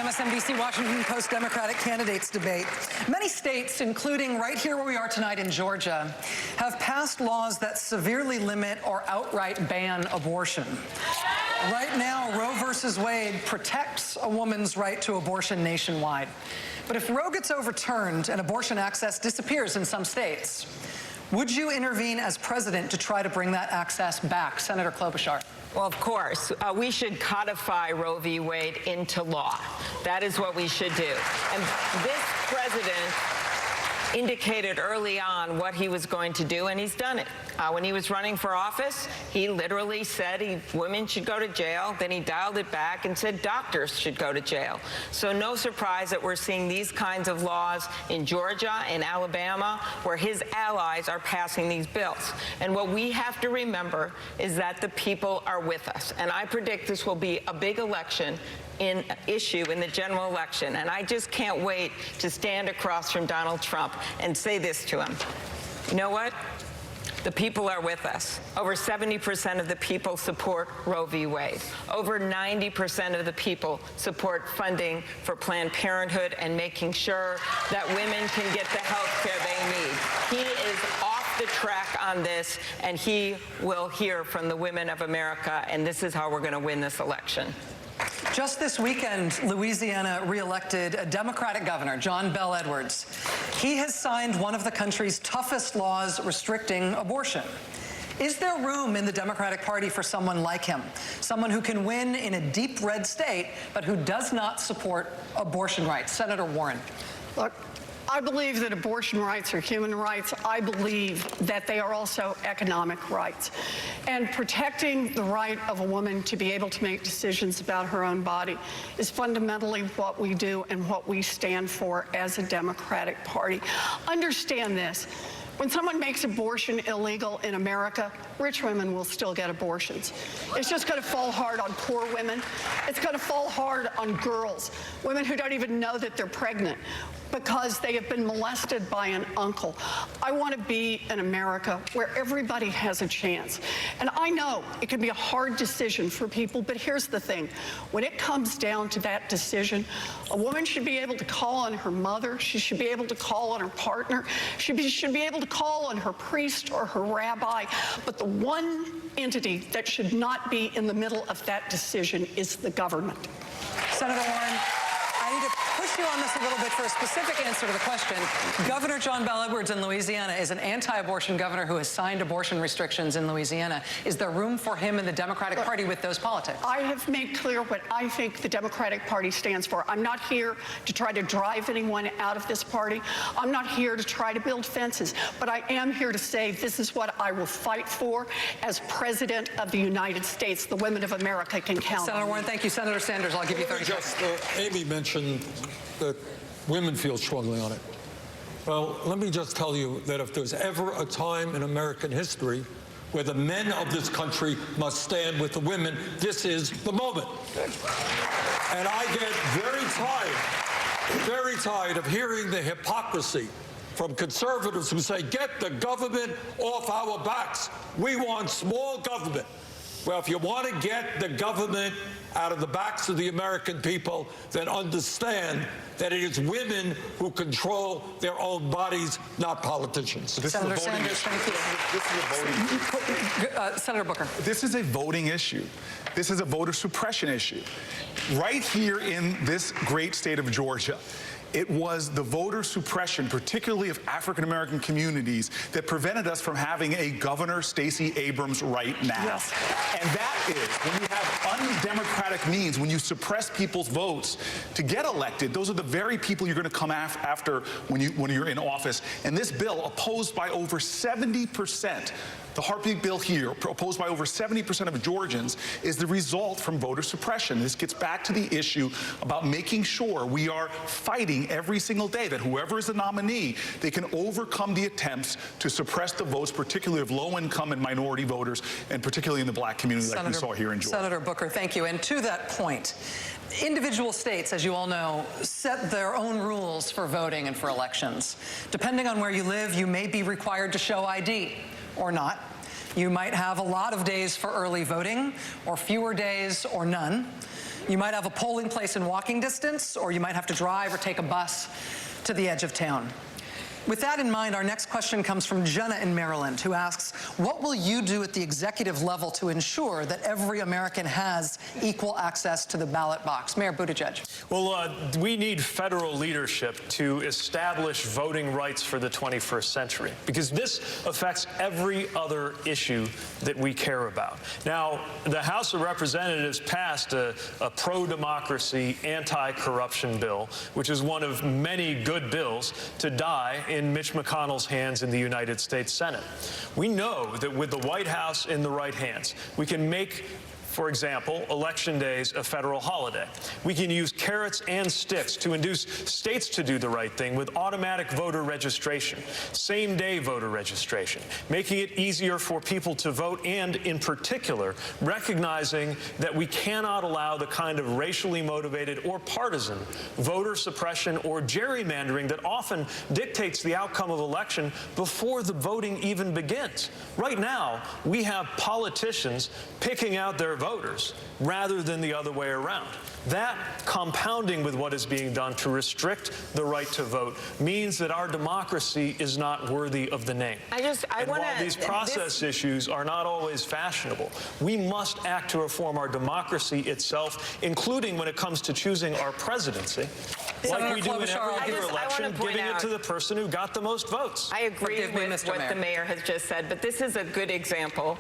MSNBC Washington Post Democratic candidates debate. Many states, including right here where we are tonight in Georgia, have passed laws that severely limit or outright ban abortion. Right now, Roe v. Wade protects a woman's right to abortion nationwide. But if Roe gets overturned and abortion access disappears in some states, would you intervene as president to try to bring that access back? Senator Klobuchar. Well, of course. We should codify Roe v. Wade into law. That is what we should do. And this president indicated early on what he was going to do, and he's done it. When he was running for office, he literally said women should go to jail. Then he dialed it back and said doctors should go to jail. So no surprise that we're seeing these kinds of laws in Georgia and Alabama, where his allies are passing these bills. And what we have to remember is that the people are with us. And I predict this will be a big issue in the general election. And I just can't wait to stand across from Donald Trump and say this to him. You know what? The people are with us. Over 70% of the people support Roe v. Wade. Over 90% of the people support funding for Planned Parenthood and making sure that women can get the health care they need. He is off the track on this, and he will hear from the women of America, and this is how we're going to win this election. Just this weekend, Louisiana re-elected a Democratic governor, John Bel Edwards. He has signed one of the country's toughest laws restricting abortion. Is there room in the Democratic Party for someone like him? Someone who can win in a deep red state, but who does not support abortion rights? Senator Warren. Look, I believe that abortion rights are human rights. I believe that they are also economic rights. And protecting the right of a woman to be able to make decisions about her own body is fundamentally what we do and what we stand for as a Democratic Party. Understand this. When someone makes abortion illegal in America, rich women will still get abortions. It's just going to fall hard on poor women. It's going to fall hard on girls, women who don't even know that they're pregnant because they have been molested by an uncle. I want to be in America where everybody has a chance. And I know it can be a hard decision for people, but here's the thing. When it comes down to that decision, a woman should be able to call on her mother. She should be able to call on her partner. She should be able to call on her priest or her rabbi. But the one entity that should not be in the middle of that decision is the government. Senator Warren, I need to push you on this a little bit for a specific answer to the question. Governor John Bel Edwards in Louisiana is an anti-abortion governor who has signed abortion restrictions in Louisiana. Is there room for him in the Democratic Party with those politics? I have made clear what I think the Democratic Party stands for. I'm not here to try to drive anyone out of this party. I'm not here to try to build fences. But I am here to say this is what I will fight for as President of the United States. The women of America can count on me. Senator Warren, thank you. Senator Sanders, I'll give you 30 seconds. Amy mentioned that women feel strongly on it. Well, let me just tell you that if there's ever a time in American history where the men of this country must stand with the women, this is the moment. And I get very tired of hearing the hypocrisy from conservatives who say, get the government off our backs. We want small government. Well, if you want to get the government out of the backs of the American people, then understand that it is women who control their own bodies, not politicians. Senator Sanders, thank you. This is a voting issue. Senator Booker. This is a voting issue. This is a voter suppression issue. Right here in this great state of Georgia, it was the voter suppression, particularly of African-American communities, that prevented us from having a Governor Stacey Abrams right now. Yes. And that is, when you have undemocratic means, when you suppress people's votes to get elected, those are the very people you're going to come after when you're in office. And this bill, opposed by over 70%, the heartbeat bill here, opposed by over 70% of Georgians, is the result from voter suppression. This gets back to the issue about making sure we are fighting every single day that whoever is the nominee, they can overcome the attempts to suppress the votes, particularly of low-income and minority voters, and particularly in the black community like we saw here in Georgia. Senator Booker, thank you. And to that point, individual states, as you all know, set their own rules for voting and for elections. Depending on where you live, you may be required to show ID or not. You might have a lot of days for early voting, or fewer days, or none. You might have a polling place in walking distance, or you might have to drive or take a bus to the edge of town. With that in mind, our next question comes from Jenna in Maryland, who asks, what will you do at the executive level to ensure that every American has equal access to the ballot box? Mayor Buttigieg. Well, we need federal leadership to establish voting rights for the 21st century, because this affects every other issue that we care about. Now, the House of Representatives passed a pro-democracy, anti-corruption bill, which is one of many good bills to die in Mitch McConnell's hands in the United States Senate. We know that with the White House in the right hands, we can make, for example, election days a federal holiday. We can use carrots and sticks to induce states to do the right thing with automatic voter registration, same-day voter registration, making it easier for people to vote, and in particular, recognizing that we cannot allow the kind of racially motivated or partisan voter suppression or gerrymandering that often dictates the outcome of election before the voting even begins. Right now, we have politicians picking out their voters rather than the other way around. That, compounding with what is being done to restrict the right to vote, means that our democracy is not worthy of the name. While these process issues are not always fashionable, we must act to reform our democracy itself, including when it comes to choosing our presidency, like we do in every other election, giving it to the person who got the most votes. I agree with what the mayor has just said, but this is a good example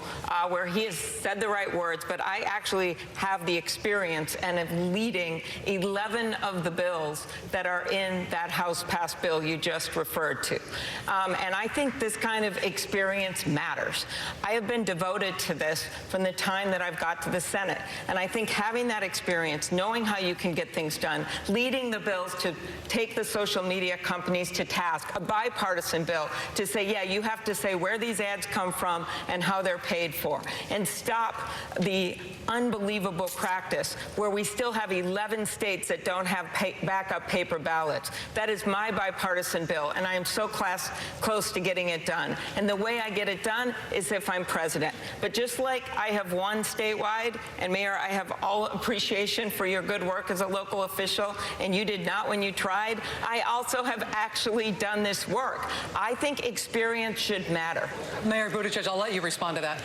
where he has said the right words, but I actually have the experience and am leading 11 of the bills that are in that House-passed bill you just referred to. And I think this kind of experience matters. I have been devoted to this from the time that I've got to the Senate. And I think having that experience, knowing how you can get things done, leading the bills to take the social media companies to task, a bipartisan bill to say, yeah, you have to say where these ads come from and how they're paid for, and stop the unbelievable practice where we still have 11 states that don't have backup paper ballots. That is my bipartisan bill, and I am so close to getting it done. And the way I get it done is if I'm president. But just like I have won statewide, and Mayor, I have all appreciation for your good work as a local official, and you did not when you tried, I also have actually done this work. I think experience should matter. Mayor Buttigieg, I'll let you respond to that.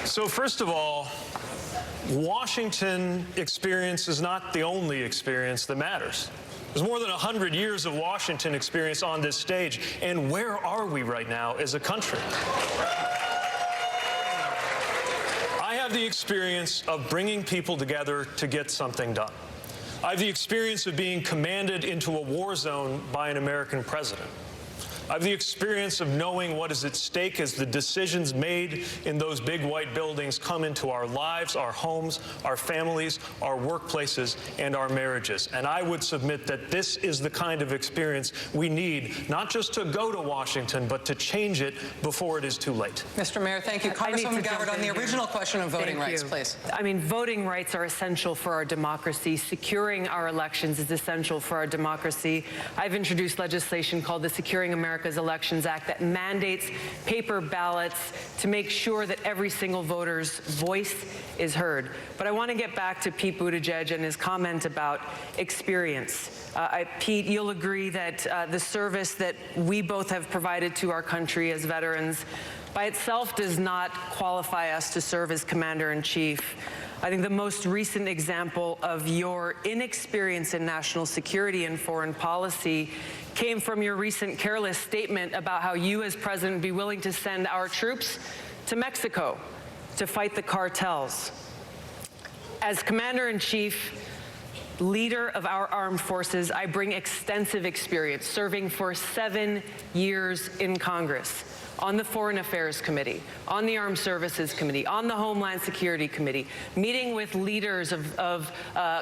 So first of all, Washington experience is not the only experience that matters. There's more than 100 years of Washington experience on this stage, and where are we right now as a country? I have the experience of bringing people together to get something done. I have the experience of being commanded into a war zone by an American president. I have the experience of knowing what is at stake as the decisions made in those big white buildings come into our lives, our homes, our families, our workplaces, and our marriages. And I would submit that this is the kind of experience we need, not just to go to Washington, but to change it before it is too late. Mr. Mayor, thank you. Congresswoman Goward, on the original question of voting rights, please. I mean, voting rights are essential for our democracy. Securing our elections is essential for our democracy. I've introduced legislation called the Securing America's Elections Act that mandates paper ballots to make sure that every single voter's voice is heard. But I want to get back to Pete Buttigieg and his comment about experience. Pete, you'll agree that the service that we both have provided to our country as veterans by itself does not qualify us to serve as commander-in-chief. I think the most recent example of your inexperience in national security and foreign policy came from your recent careless statement about how you as president would be willing to send our troops to Mexico to fight the cartels. As commander-in-chief, leader of our armed forces, I bring extensive experience serving for 7 years in Congress, on the Foreign Affairs Committee, on the Armed Services Committee, on the Homeland Security Committee, meeting with leaders of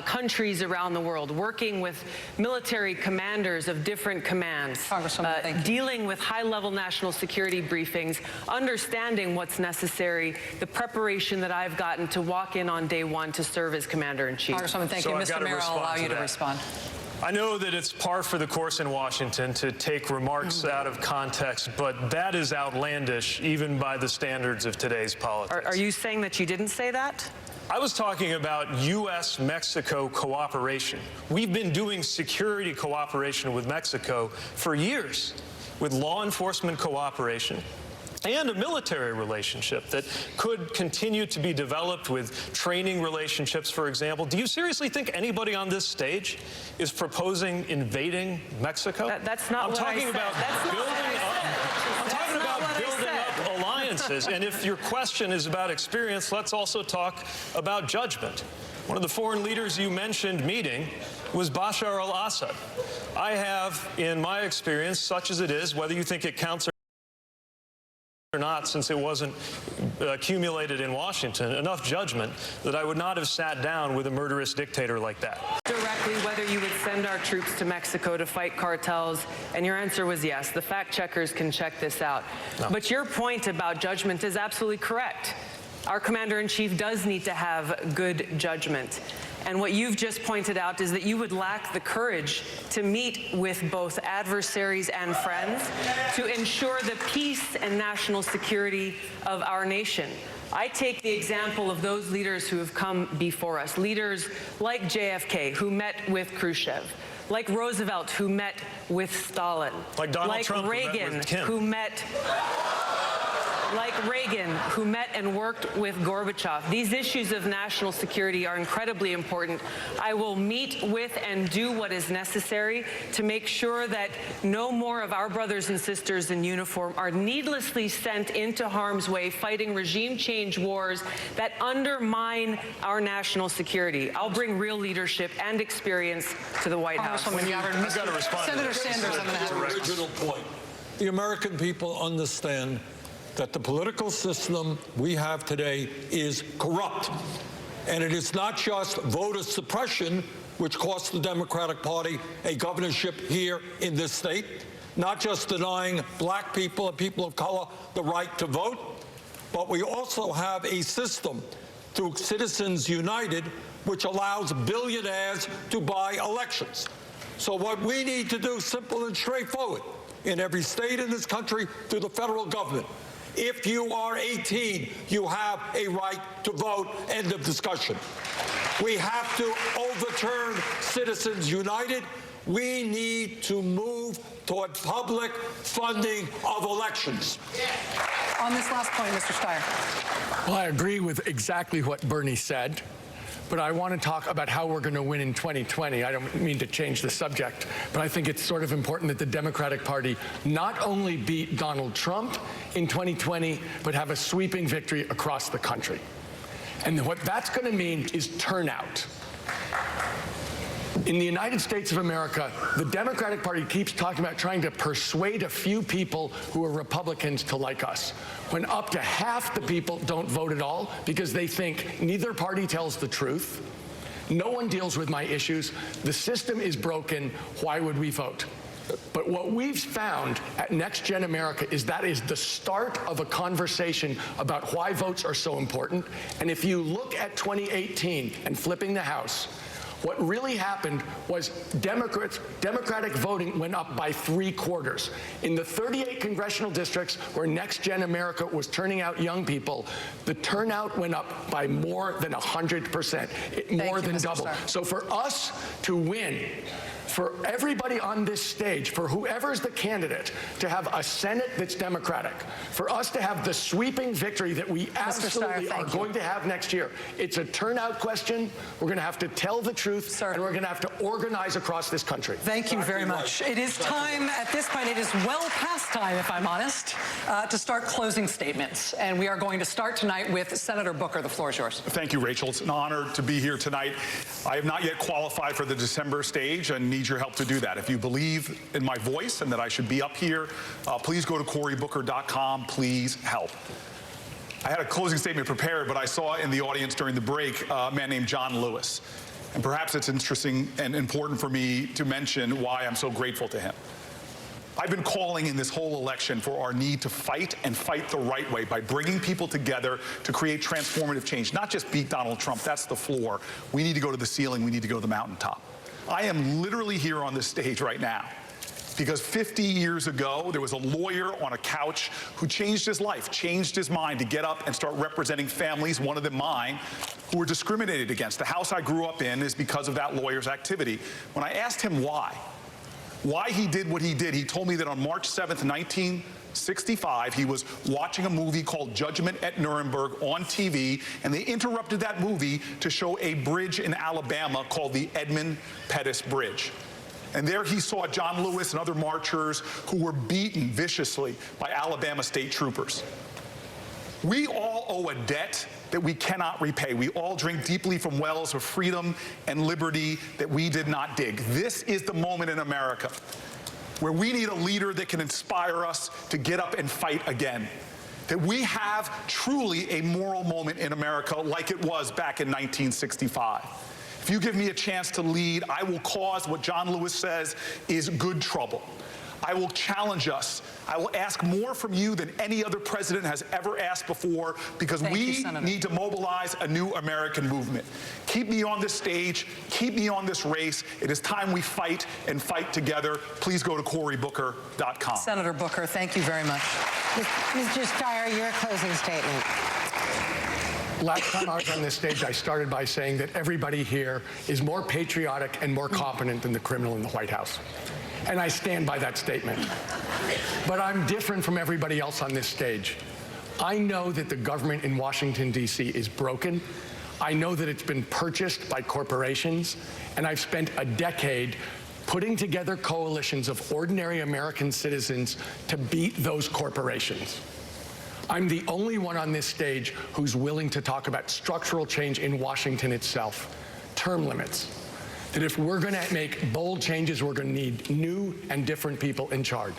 countries around the world, working with military commanders of different commands, dealing with high-level national security briefings, understanding what's necessary, the preparation that I've gotten to walk in on day one to serve as Commander-in-Chief. Congresswoman, thank you. Mr. Mayor, I'll allow you to respond. I know that it's par for the course in Washington to take remarks out of context, but that is outlandish even by the standards of today's politics. Are you saying that you didn't say that? I was talking about U.S.-Mexico cooperation. We've been doing security cooperation with Mexico for years, with law enforcement cooperation and a military relationship that could continue to be developed with training relationships, for example. Do you seriously think anybody on this stage is proposing invading Mexico? That's not what I said. I'm talking about building up alliances. And if your question is about experience, let's also talk about judgment. One of the foreign leaders you mentioned meeting was Bashar al-Assad. I have, in my experience, such as it is, whether you think it counts or not, since it wasn't accumulated in Washington, enough judgment that I would not have sat down with a murderous dictator like that. Directly whether you would send our troops to Mexico to fight cartels, and your answer was yes. The fact checkers can check this out. No. But your point about judgment is absolutely correct. Our commander-in-chief does need to have good judgment. And what you've just pointed out is that you would lack the courage to meet with both adversaries and friends to ensure the peace and national security of our nation. I take the example of those leaders who have come before us, leaders like JFK, who met with Khrushchev, like Roosevelt, who met with Stalin, like Donald Trump, Reagan, like Reagan, who met and worked with Gorbachev. These issues of national security are incredibly important. I will meet with and do what is necessary to make sure that no more of our brothers and sisters in uniform are needlessly sent into harm's way fighting regime change wars that undermine our national security. I'll bring real leadership and experience to the White House. I've got to respond. Senator Sanders, I'm going to have the original point. The American people understand that the political system we have today is corrupt. And it is not just voter suppression, which cost the Democratic Party a governorship here in this state, not just denying black people and people of color the right to vote, but we also have a system through Citizens United which allows billionaires to buy elections. So what we need to do, simple and straightforward, in every state in this country through the federal government, if you are 18, you have a right to vote. End of discussion. We have to overturn Citizens United. We need to move toward public funding of elections. On this last point, Mr. Steyer. Well, I agree with exactly what Bernie said, but I want to talk about how we're going to win in 2020. I don't mean to change the subject, but I think it's sort of important that the Democratic Party not only beat Donald Trump in 2020, but have a sweeping victory across the country. And what that's going to mean is turnout. In the United States of America, the Democratic Party keeps talking about trying to persuade a few people who are Republicans to like us, when up to half the people don't vote at all because they think neither party tells the truth, no one deals with my issues, the system is broken, why would we vote? But what we've found at Next Gen America is that is the start of a conversation about why votes are so important. And if you look at 2018 and flipping the House, what really happened was Democratic voting went up by 3/4. In the 38 congressional districts where Next Gen America was turning out young people, the turnout went up by more than 100%, more than double. So for us to win, for everybody on this stage, for whoever's the candidate, to have a Senate that's Democratic, for us to have the sweeping victory that we absolutely are going to have next year, it's a turnout question. We're going to have to tell the truth, and we're going to have to organize across this country. Thank you very much. It is time, at this point, it is well past time, if I'm honest, to start closing statements. And we are going to start tonight with Senator Booker. The floor is yours. Thank you, Rachel. It's an honor to be here tonight. I have not yet qualified for the December stage and need your help to do that. If you believe in my voice and that I should be up here, please go to CoryBooker.com. Please help. I had a closing statement prepared, but I saw in the audience during the break a man named John Lewis. And perhaps it's interesting and important for me to mention why I'm so grateful to him. I've been calling in this whole election for our need to fight and fight the right way by bringing people together to create transformative change, not just beat Donald Trump. That's the floor. We need to go to the ceiling. We need to go to the mountaintop. I am literally here on this stage right now Because 50 years ago, there was a lawyer on a couch who changed his life, changed his mind to get up and start representing families, one of them mine, who were discriminated against. The house I grew up in is because of that lawyer's activity. When I asked him why he did what he did, he told me that on March 7th, 1965, he was watching a movie called Judgment at Nuremberg on TV, and they interrupted that movie to show a bridge in Alabama called the Edmund Pettus Bridge. And there he saw John Lewis and other marchers who were beaten viciously by Alabama state troopers. We all owe a debt that we cannot repay. We all drink deeply from wells of freedom and liberty that we did not dig. This is the moment in America where we need a leader that can inspire us to get up and fight again. That we have truly a moral moment in America like it was back in 1965. If you give me a chance to lead, I will cause what John Lewis says is good trouble. I will challenge us. I will ask more from you than any other president has ever asked before, because we need to mobilize a new American movement. Keep me on this stage. Keep me on this race. It is time we fight and fight together. Please go to CoryBooker.com. Senator Booker, thank you very much. Mr. Steyer, your closing statement. Last time I was on this stage, I started by saying that everybody here is more patriotic and more competent than the criminal in the White House. And I stand by that statement. But I'm different from everybody else on this stage. I know that the government in Washington, D.C. is broken. I know that it's been purchased by corporations. And I've spent a decade putting together coalitions of ordinary American citizens to beat those corporations. I'm the only one on this stage who's willing to talk about structural change in Washington itself, term limits. That if we're going to make bold changes, we're going to need new and different people in charge.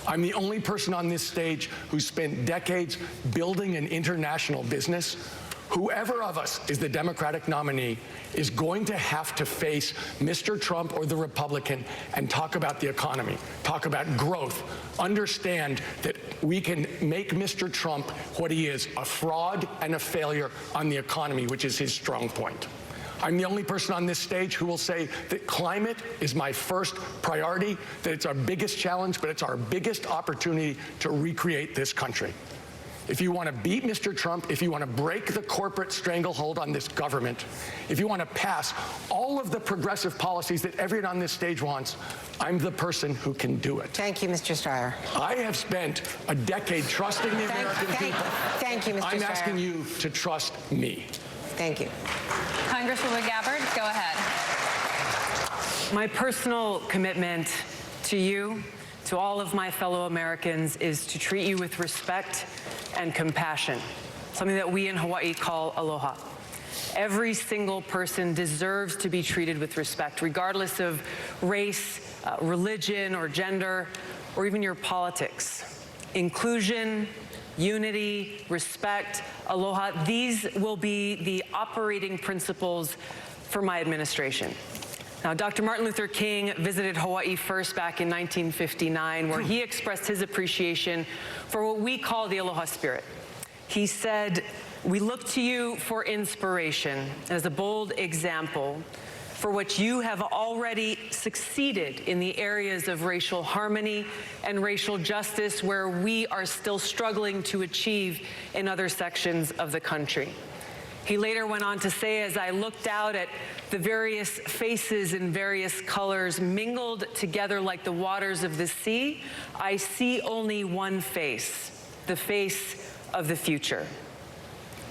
I'm the only person on this stage who spent decades building an international business. Whoever of us is the Democratic nominee is going to have to face Mr. Trump or the Republican and talk about the economy, talk about growth, understand that we can make Mr. Trump what he is, a fraud and a failure on the economy, which is his strong point. I'm the only person on this stage who will say that climate is my first priority, that it's our biggest challenge, but it's our biggest opportunity to recreate this country. If you want to beat Mr. Trump, if you want to break the corporate stranglehold on this government, if you want to pass all of the progressive policies that everyone on this stage wants, I'm the person who can do it. Thank you, Mr. Steyer. I have spent a decade trusting the American people. Thank you, Mr. Steyer. I'm asking you to trust me. Thank you. Congresswoman Gabbard, go ahead. My personal commitment to you, to all of my fellow Americans, is to treat you with respect and compassion, something that we in Hawaii call aloha. Every single person deserves to be treated with respect, regardless of race, religion, or gender, or even your politics. Inclusion, unity, respect, aloha, these will be the operating principles for my administration. Now, Dr. Martin Luther King visited Hawaii first back in 1959, where he expressed his appreciation for what we call the aloha spirit. He said, "We look to you for inspiration as a bold example for what you have already succeeded in the areas of racial harmony and racial justice, where we are still struggling to achieve in other sections of the country." He later went on to say, "As I looked out at the various faces in various colors mingled together like the waters of the sea, I see only one face, the face of the future."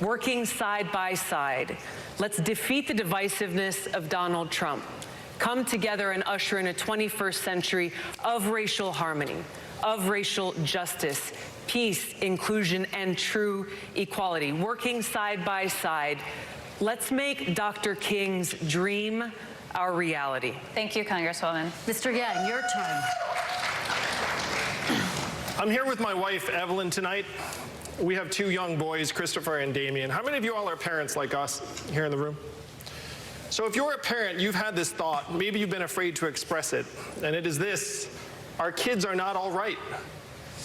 Working side by side, let's defeat the divisiveness of Donald Trump. Come together and usher in a 21st century of racial harmony, of racial justice, peace, inclusion, and true equality. Working side by side, let's make Dr. King's dream our reality. Thank you, Congresswoman. Mr. Yang, your turn. I'm here with my wife, Evelyn, tonight. We have two young boys, Christopher and Damien. How many of you all are parents like us here in the room? So if you're a parent, you've had this thought, maybe you've been afraid to express it, and it is this: our kids are not all right.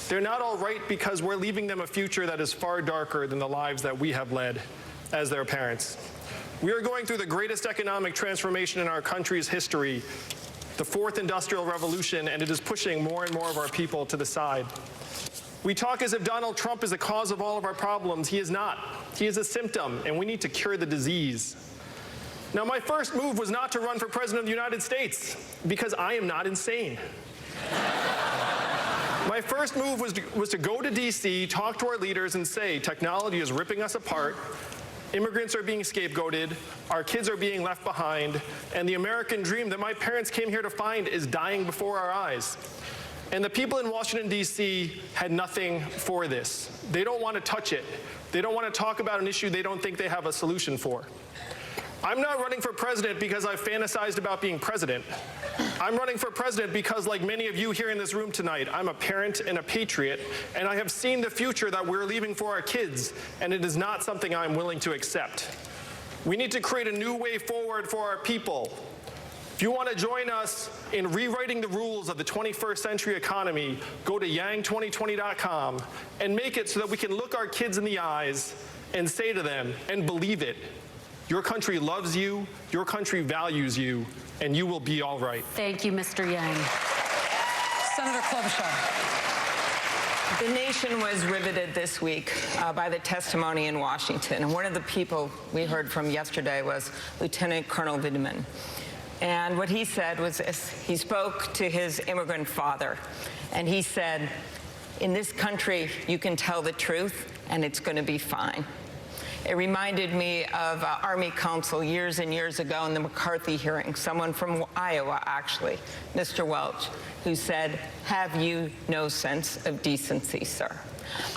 They're not all right because we're leaving them a future that is far darker than the lives that we have led as their parents. We are going through the greatest economic transformation in our country's history, the fourth industrial revolution, and it is pushing more and more of our people to the side. We talk as if Donald Trump is the cause of all of our problems. He is not. He is a symptom, and we need to cure the disease. Now, my first move was not to run for president of the United States, because I am not insane. My first move was to go to D.C., talk to our leaders, and say, technology is ripping us apart, immigrants are being scapegoated, our kids are being left behind, and the American dream that my parents came here to find is dying before our eyes. And the people in Washington, D.C. had nothing for this. They don't want to touch it. They don't want to talk about an issue they don't think they have a solution for. I'm not running for president because I've fantasized about being president. I'm running for president because, like many of you here in this room tonight, I'm a parent and a patriot, and I have seen the future that we're leaving for our kids, and it is not something I'm willing to accept. We need to create a new way forward for our people. If you want to join us in rewriting the rules of the 21st century economy, go to yang2020.com and make it so that we can look our kids in the eyes and say to them, and believe it, your country loves you, your country values you, and you will be all right. Thank you, Mr. Yang. Senator Klobuchar. The nation was riveted this week by the testimony in Washington. And one of the people we heard from yesterday was Lieutenant Colonel Vindman. And what he said was this. He spoke to his immigrant father, and he said, in this country, you can tell the truth, and it's going to be fine. It reminded me of Army counsel years and years ago in the McCarthy hearing, someone from Iowa, actually, Mr. Welch, who said, have you no sense of decency, sir?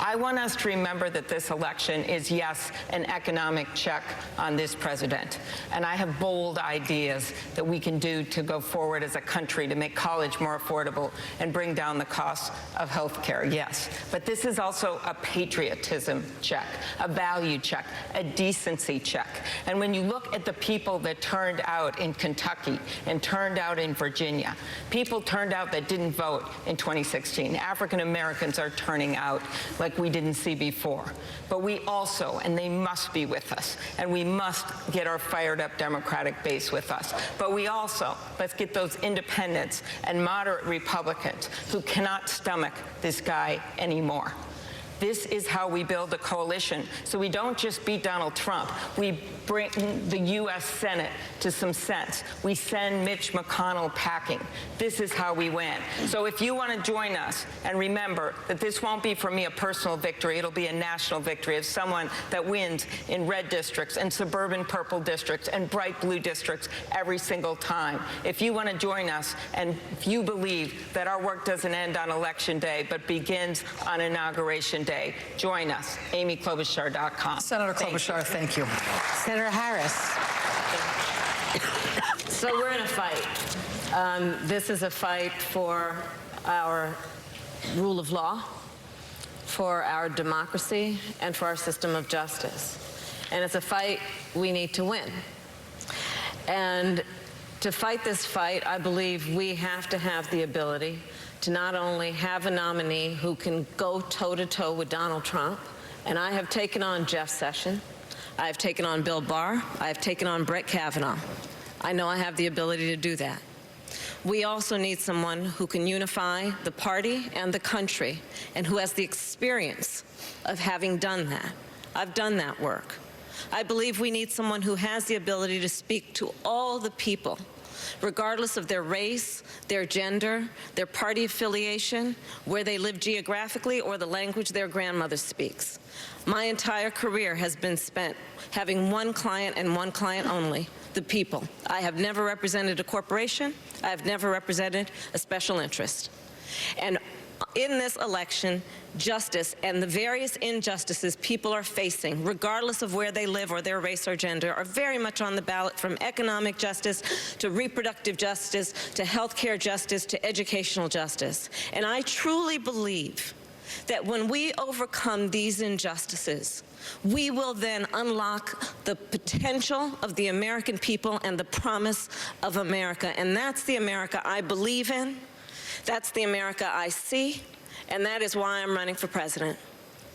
I want us to remember that this election is, yes, an economic check on this president. And I have bold ideas that we can do to go forward as a country to make college more affordable and bring down the cost of health care, yes. But this is also a patriotism check, a value check, a decency check. And when you look at the people that turned out in Kentucky and turned out in Virginia, people turned out that didn't vote in 2016. African Americans are turning out like we didn't see before. But we also, and they must be with us, and we must get our fired up Democratic base with us. But we also, let's get those independents and moderate Republicans who cannot stomach this guy anymore. This is how we build a coalition. So we don't just beat Donald Trump. We bring the U.S. Senate to some sense. We send Mitch McConnell packing. This is how we win. So if you want to join us, and remember that this won't be for me a personal victory, it'll be a national victory of someone that wins in red districts and suburban purple districts and bright blue districts every single time. If you want to join us, and if you believe that our work doesn't end on Election Day but begins on Inauguration Day, join us. AmyKlobuchar.com. Senator Klobuchar, thank you. Senator Harris. So we're in a fight. This is a fight for our rule of law, for our democracy, and for our system of justice. And it's a fight we need to win. And to fight this fight, I believe we have to have the ability to not only have a nominee who can go toe-to-toe with Donald Trump, and I have taken on Jeff Sessions, I have taken on Bill Barr, I have taken on Brett Kavanaugh. I know I have the ability to do that. We also need someone who can unify the party and the country, and who has the experience of having done that. I've done that work. I believe we need someone who has the ability to speak to all the people, regardless of their race, their gender, their party affiliation, where they live geographically, or the language their grandmother speaks. My entire career has been spent having one client and one client only, the people. I have never represented a corporation. I have never represented a special interest. And in this election, justice and the various injustices people are facing, regardless of where they live or their race or gender, are very much on the ballot, from economic justice to reproductive justice to healthcare justice to educational justice. And I truly believe that when we overcome these injustices, we will then unlock the potential of the American people and the promise of America. And that's the America I believe in. That's the America I see. And that is why I'm running for president.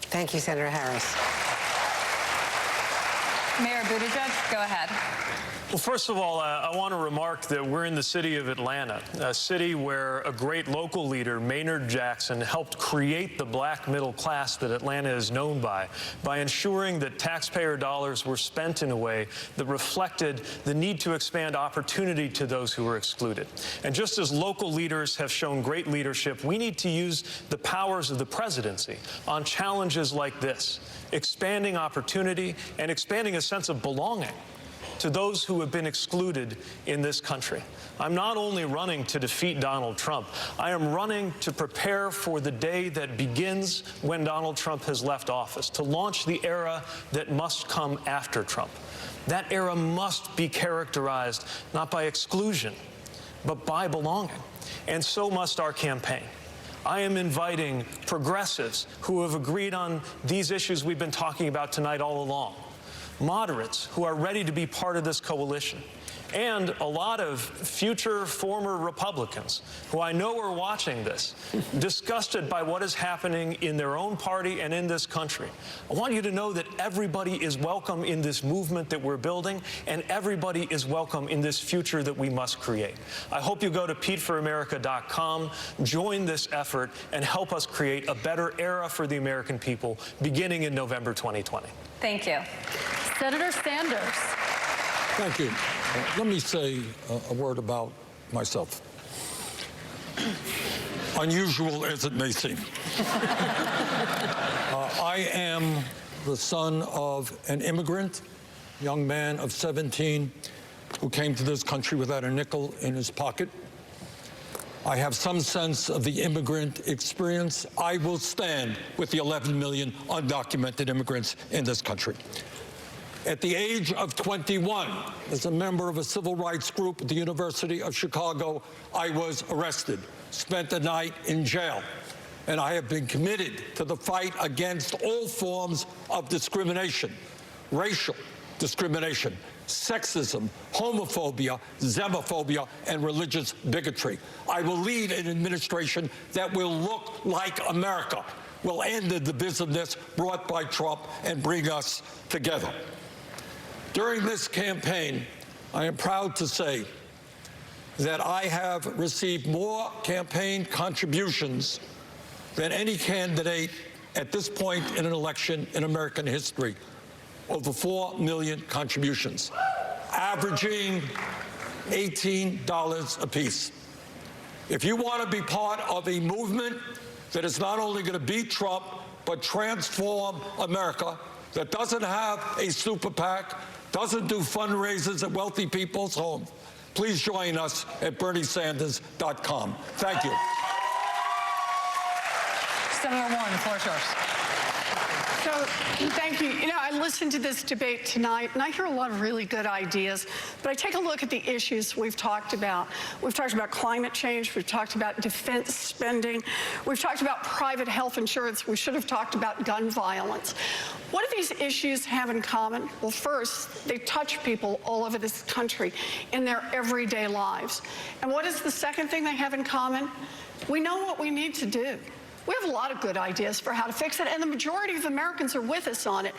Thank you, Senator Harris. Mayor Buttigieg, go ahead. Well, first of all, I want to remark that we're in the city of Atlanta, a city where a great local leader, Maynard Jackson, helped create the black middle class that Atlanta is known by ensuring that taxpayer dollars were spent in a way that reflected the need to expand opportunity to those who were excluded. And just as local leaders have shown great leadership, we need to use the powers of the presidency on challenges like this, expanding opportunity and expanding a sense of belonging to those who have been excluded in this country. I'm not only running to defeat Donald Trump, I am running to prepare for the day that begins when Donald Trump has left office, to launch the era that must come after Trump. That era must be characterized not by exclusion, but by belonging. And so must our campaign. I am inviting progressives who have agreed on these issues we've been talking about tonight all along, moderates who are ready to be part of this coalition, and a lot of future former Republicans who I know are watching this, disgusted by what is happening in their own party and in this country. I want you to know that everybody is welcome in this movement that we're building, and everybody is welcome in this future that we must create. I hope you go to PeteForAmerica.com, join this effort, and help us create a better era for the American people beginning in November 2020. Thank you. Senator Sanders. Thank you. Let me say a word about myself. Unusual as it may seem. I am the son of an immigrant, young man of 17, who came to this country without a nickel in his pocket. I have some sense of the immigrant experience. I will stand with the 11 million undocumented immigrants in this country. At the age of 21, as a member of a civil rights group at the University of Chicago, I was arrested, spent a night in jail, and I have been committed to the fight against all forms of discrimination, racial discrimination, sexism, homophobia, xenophobia, and religious bigotry. I will lead an administration that will look like America, will end the divisiveness brought by Trump and bring us together. During this campaign, I am proud to say that I have received more campaign contributions than any candidate at this point in an election in American history. Over 4 million contributions, averaging $18 apiece. If you want to be part of a movement that is not only going to beat Trump, but transform America, that doesn't have a super PAC, doesn't do fundraisers at wealthy people's homes, please join us at BernieSanders.com. Thank you. Senator Warren, the floor is yours. So, thank you. You know, I listened to this debate tonight, and I hear a lot of really good ideas, but I take a look at the issues we've talked about. We've talked about climate change. We've talked about defense spending. We've talked about private health insurance. We should have talked about gun violence. What do these issues have in common? Well, first, they touch people all over this country in their everyday lives. And what is the second thing they have in common? We know what we need to do. We have a lot of good ideas for how to fix it, and the majority of Americans are with us on it.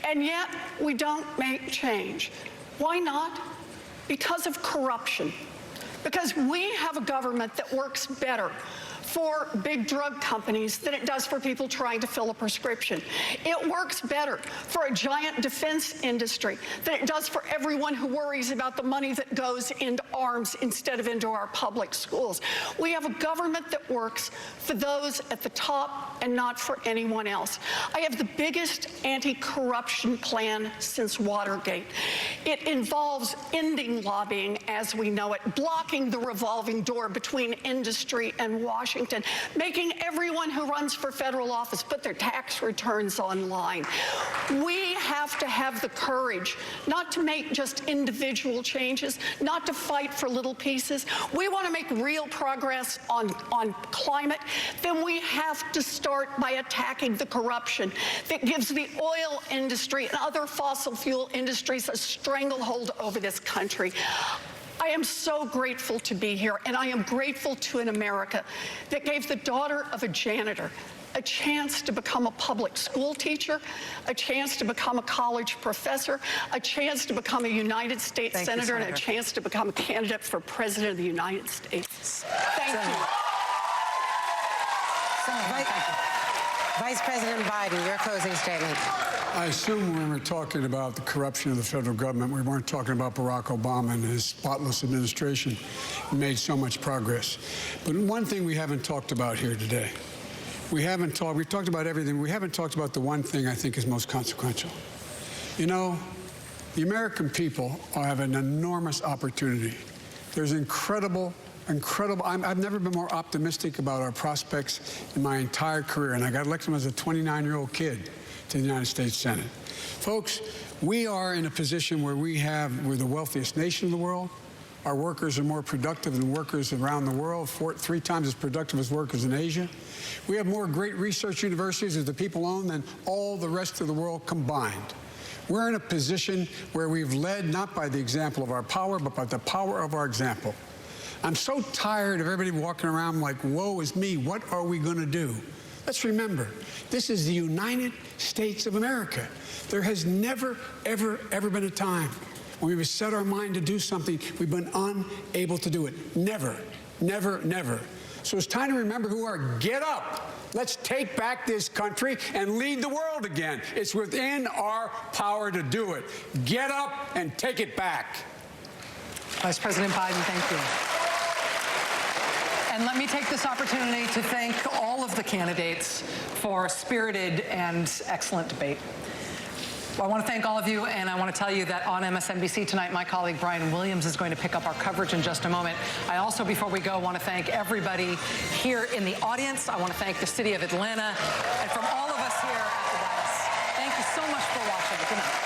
And yet, we don't make change. Why not? Because of corruption. Because we have a government that works better for big drug companies than it does for people trying to fill a prescription. It works better for a giant defense industry than it does for everyone who worries about the money that goes into arms instead of into our public schools. We have a government that works for those at the top and not for anyone else. I have the biggest anti-corruption plan since Watergate. It involves ending lobbying as we know it, blocking the revolving door between industry and Washington, making everyone who runs for federal office put their tax returns online. We have to have the courage not to make just individual changes, not to fight for little pieces. We want to make real progress on climate, then we have to start by attacking the corruption that gives the oil industry and other fossil fuel industries a stranglehold over this country. I am so grateful to be here, and I am grateful to an America that gave the daughter of a janitor a chance to become a public school teacher, a chance to become a college professor, a chance to become a United States Senator, and a chance to become a candidate for President of the United States. Thank you. Vice President Biden, your closing statement. I assume when we're talking about the corruption of the federal government, we weren't talking about Barack Obama and his spotless administration. He made so much progress. But one thing we haven't talked about here today, we've talked about everything. We haven't talked about the one thing I think is most consequential. You know, the American people have an enormous opportunity. There's incredible. I've never been more optimistic about our prospects in my entire career, and I got elected as a 29-year-old kid to the United States Senate. Folks, we are in a position where we're the wealthiest nation in the world. Our workers are more productive than workers around the world, 3 times as productive as workers in Asia. We have more great research universities that the people own than all the rest of the world combined. We're in a position where we've led not by the example of our power, but by the power of our example. I'm so tired of everybody walking around like, woe is me, what are we going to do? Let's remember, this is the United States of America. There has never, ever, ever been a time when we've set our mind to do something we've been unable to do it. Never, never, never. So it's time to remember who are. Get up. Let's take back this country and lead the world again. It's within our power to do it. Get up and take it back. Vice President Biden, thank you. And let me take this opportunity to thank all of the candidates for a spirited and excellent debate. I want to thank all of you, and I want to tell you that on MSNBC tonight, my colleague Brian Williams is going to pick up our coverage in just a moment. I also, before we go, want to thank everybody here in the audience. I want to thank the city of Atlanta, and from all of us here at the White House, thank you so much for watching. Good night.